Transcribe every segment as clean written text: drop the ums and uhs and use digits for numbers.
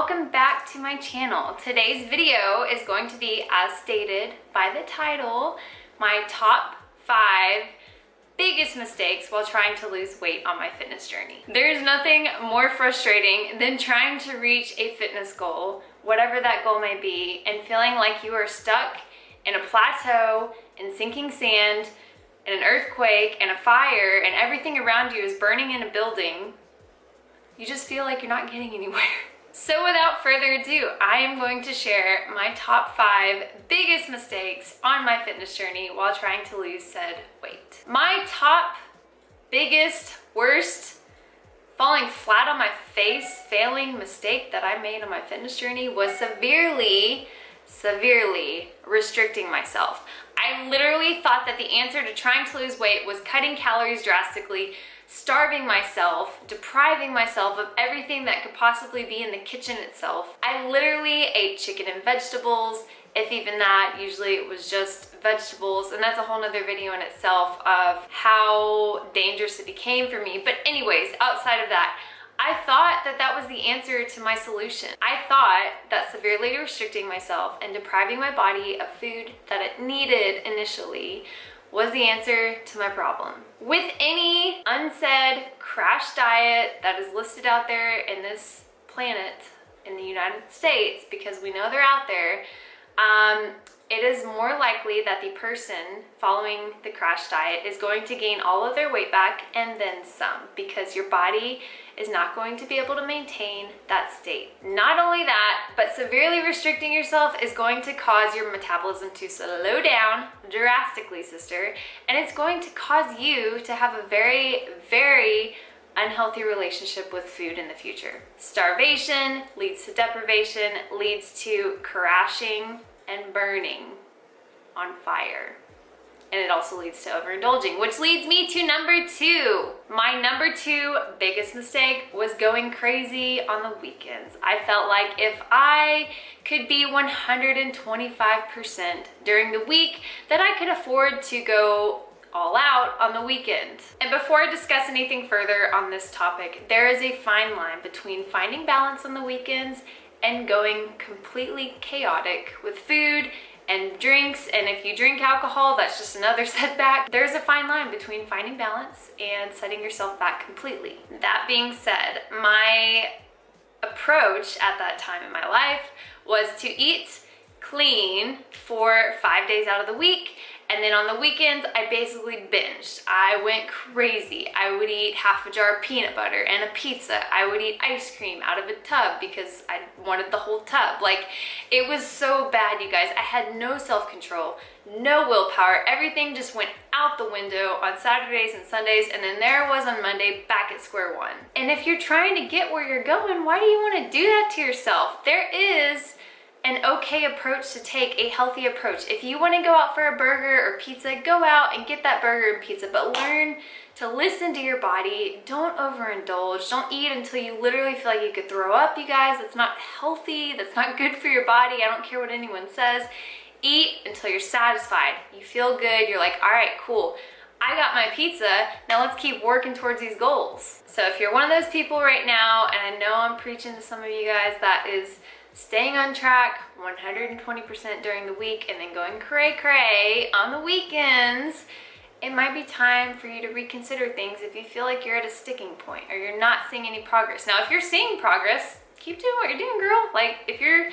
welcome back to my channel. Today's video is going to be, as stated by the title, my top 5 biggest mistakes while trying to lose weight on my fitness journey. There's nothing more frustrating than trying to reach a fitness goal, whatever that goal may be, and feeling like you are stuck in a plateau, in sinking sand, in an earthquake, and a fire, and everything around you is burning in a building. You just feel like you're not getting anywhere. So without further ado, I am going to share my top 5 biggest mistakes on my fitness journey while trying to lose said weight. My top biggest, worst, falling flat on my face, failing mistake that I made on my fitness journey was severely restricting myself. I literally thought that the answer to trying to lose weight was cutting calories drastically, starving myself, depriving myself of everything that could possibly be in the kitchen itself. I literally ate chicken and vegetables, if even that. Usually it was just vegetables, and that's a whole nother video in itself of how dangerous it became for me. But anyways, outside of that, I thought that that was the answer to my solution. I thought that severely restricting myself and depriving my body of food that it needed initially was the answer to my problem. With any unsaid crash diet that is listed out there in this planet in the United States, because we know they're out there, it is more likely that the person following the crash diet is going to gain all of their weight back and then some, because your body is not going to be able to maintain that state. Not only that, but severely restricting yourself is going to cause your metabolism to slow down drastically, sister, and it's going to cause you to have a very unhealthy relationship with food in the future. Starvation leads to deprivation, leads to crashing and burning on fire. And it also leads to overindulging, which leads me to number 2. My number 2 biggest mistake was going crazy on the weekends. I felt like if I could be 125% during the week, that I could afford to go all out on the weekend. And before I discuss anything further on this topic, there is a fine line between finding balance on the weekends and going completely chaotic with food and drinks. And if you drink alcohol, that's just another setback. There's a fine line between finding balance and setting yourself back completely. That being said, my approach at that time in my life was to eat clean for 5 days out of the week. And then on the weekends, I basically binged. I went crazy. I would eat half a jar of peanut butter and a pizza. I would eat ice cream out of a tub because I wanted the whole tub. Like, it was so bad, you guys. I had no self-control, no willpower. Everything just went out the window on Saturdays and Sundays, and then there I was on Monday back at square one. And if you're trying to get where you're going, why do you want to do that to yourself? There is an okay approach to take, a healthy approach. If you want to go out for a burger or pizza, go out and get that burger and pizza, but learn to listen to your body. Don't overindulge. Don't eat until you literally feel like you could throw up, you guys. That's not healthy. That's not good for your body. I don't care what anyone says. Eat until you're satisfied. You feel good. You're like, all right, cool. I got my pizza, now let's keep working towards these goals. So if you're one of those people right now, and I know I'm preaching to some of you guys, that is staying on track 120% during the week and then going cray-cray on the weekends, it might be time for you to reconsider things if you feel like you're at a sticking point or you're not seeing any progress. Now, if you're seeing progress, keep doing what you're doing, girl. Like, if you're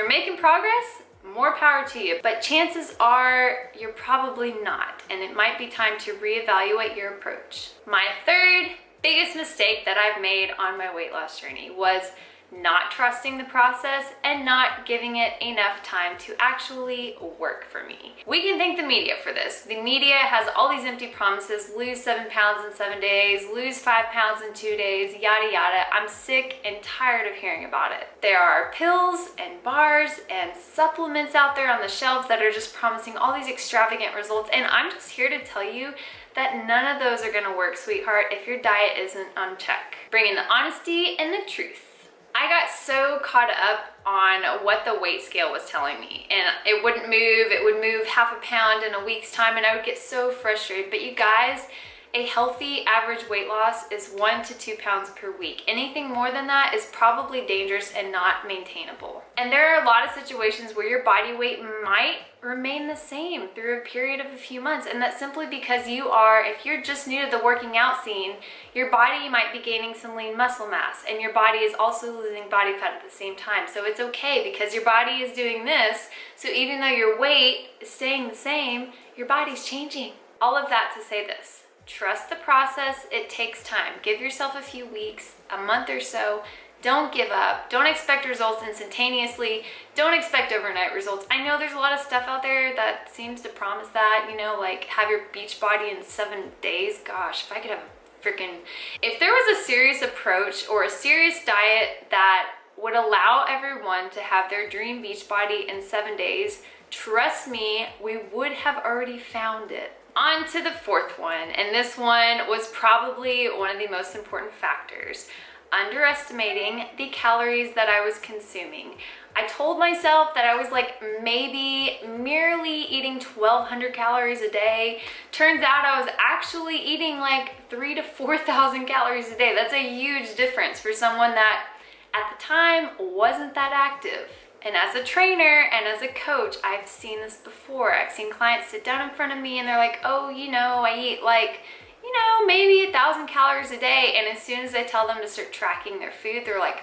making progress, more power to you. But chances are you're probably not, and it might be time to reevaluate your approach. My 3rd biggest mistake that I've made on my weight loss journey was not trusting the process and not giving it enough time to actually work for me. We can thank the media for this. The media has all these empty promises: lose 7 pounds in 7 days, lose 5 pounds in 2 days, yada yada. I'm sick and tired of hearing about it. There are pills and bars and supplements out there on the shelves that are just promising all these extravagant results, and I'm just here to tell you that none of those are gonna work, sweetheart, if your diet isn't on check. Bringing the honesty and the truth. I got so caught up on what the weight scale was telling me, and it wouldn't move. It would move half a pound in a week's time, and I would get so frustrated. But you guys, A healthy average weight loss is 1 to 2 pounds per week. Anything more than that is probably dangerous and not maintainable. And there are a lot of situations where your body weight might remain the same through a period of a few months, and that's simply because if you're just new to the working out scene, your body might be gaining some lean muscle mass, and your body is also losing body fat at the same time. So it's okay because your body is doing this, so even though your weight is staying the same, your body's changing. All of that to say this: trust the process. It takes time. Give yourself a few weeks, a month or so. Don't give up. Don't expect results instantaneously. Don't expect overnight results. I know there's a lot of stuff out there that seems to promise that, like have your beach body in 7 days. Gosh, if I could have if there was a serious approach or a serious diet that would allow everyone to have their dream beach body in 7 days, trust me, we would have already found it. On to the fourth one, and this one was probably one of the most important factors: underestimating the calories that I was consuming. I told myself that I was maybe merely eating 1,200 calories a day. Turns out I was actually eating 3,000 to 4,000 calories a day. That's a huge difference for someone that at the time wasn't that active. And as a trainer and as a coach, I've seen this before. I've seen clients sit down in front of me and they're like, oh, I eat maybe 1,000 calories a day. And as soon as I tell them to start tracking their food, they're like,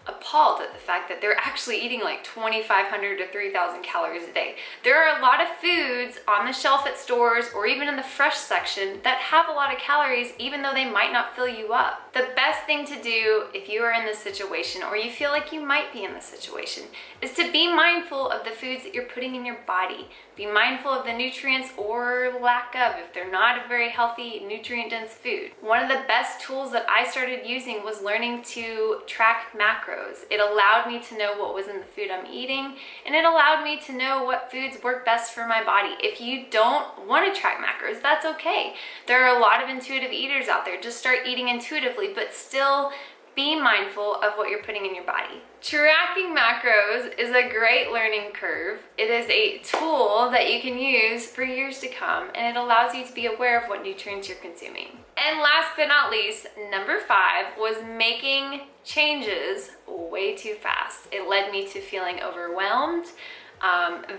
appalled at the fact that they're actually eating 2,500 to 3,000 calories a day. There are a lot of foods on the shelf at stores or even in the fresh section that have a lot of calories, even though they might not fill you up. The best thing to do if you are in this situation, or you feel like you might be in this situation, is to be mindful of the foods that you're putting in your body. Be mindful of the nutrients or lack of, if they're not a very healthy, nutrient-dense food. One of the best tools that I started using was learning to track macros. It allowed me to know what was in the food I'm eating, and it allowed me to know what foods work best for my body. If you don't want to track macros, that's okay. There are a lot of intuitive eaters out there. Just start eating intuitively, but still be mindful of what you're putting in your body. Tracking macros is a great learning curve. It is a tool that you can use for years to come, and it allows you to be aware of what nutrients you're consuming. And last but not least, number 5 was making changes way too fast. It led me to feeling overwhelmed,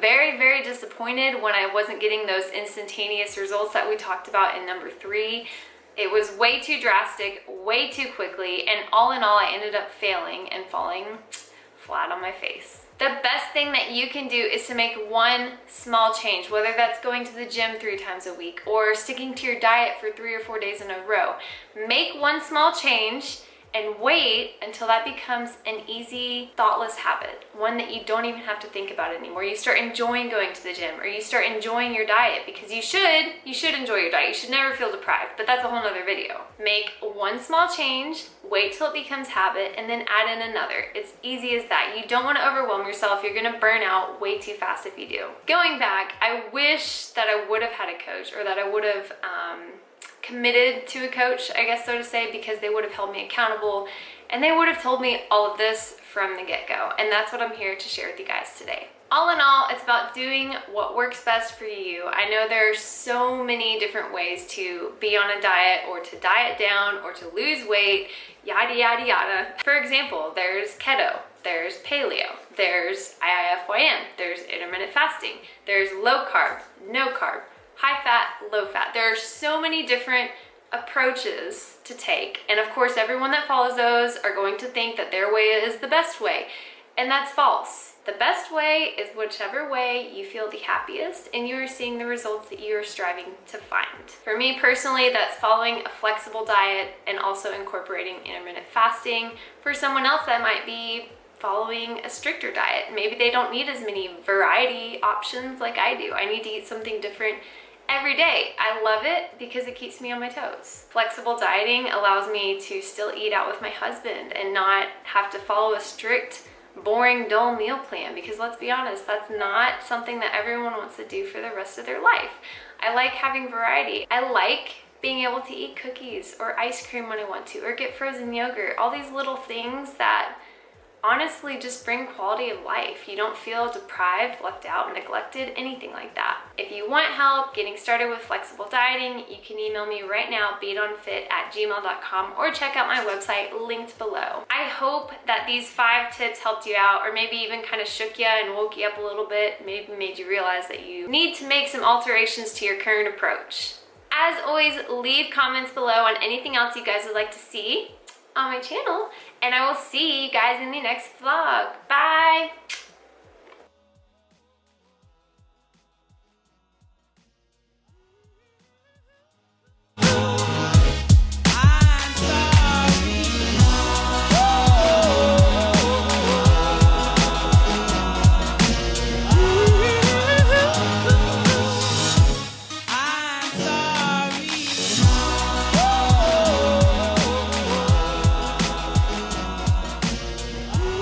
very, very disappointed when I wasn't getting those instantaneous results that we talked about in number 3. It was way too drastic, way too quickly, and all in all, I ended up failing and falling flat on my face. The best thing that you can do is to make one small change, whether that's going to the gym 3 times a week or sticking to your diet for 3 or 4 days in a row. Make one small change and wait until that becomes an easy, thoughtless habit, one that you don't even have to think about anymore. You start enjoying going to the gym, or you start enjoying your diet, because you should enjoy your diet. You should never feel deprived, but that's a whole nother video. Make one small change, wait till it becomes habit, and then add in another. It's easy as that. You don't want to overwhelm yourself. You're gonna burn out way too fast if you do. Going back, I wish that I would have had a coach, or that I would have committed to a coach, I guess so to say, because they would have held me accountable and they would have told me all of this from the get-go. And that's what I'm here to share with you guys today. All in all, it's about doing what works best for you. I know there are so many different ways to be on a diet, or to diet down, or to lose weight, yada, yada, yada. For example, there's keto, there's paleo, there's IIFYM, there's intermittent fasting, there's low carb, no carb, high fat, low fat. There are so many different approaches to take. And of course, everyone that follows those are going to think that their way is the best way. And that's false. The best way is whichever way you feel the happiest and you are seeing the results that you are striving to find. For me personally, that's following a flexible diet and also incorporating intermittent fasting. For someone else, that might be following a stricter diet. Maybe they don't need as many variety options like I do. I need to eat something different every day. I love it because it keeps me on my toes. Flexible dieting allows me to still eat out with my husband and not have to follow a strict, boring, dull meal plan, because let's be honest, that's not something that everyone wants to do for the rest of their life. I like having variety. I like being able to eat cookies or ice cream when I want to, or get frozen yogurt. All these little things that honestly just bring quality of life. You don't feel deprived, left out, neglected, anything like that. If you want help getting started with flexible dieting, you can email me right now, betonfit@gmail.com, or check out my website linked below. I hope that these 5 tips helped you out, or maybe even kind of shook you and woke you up a little bit, maybe made you realize that you need to make some alterations to your current approach. As always, leave comments below on anything else you guys would like to see on my channel, and I will see you guys in the next vlog. Bye!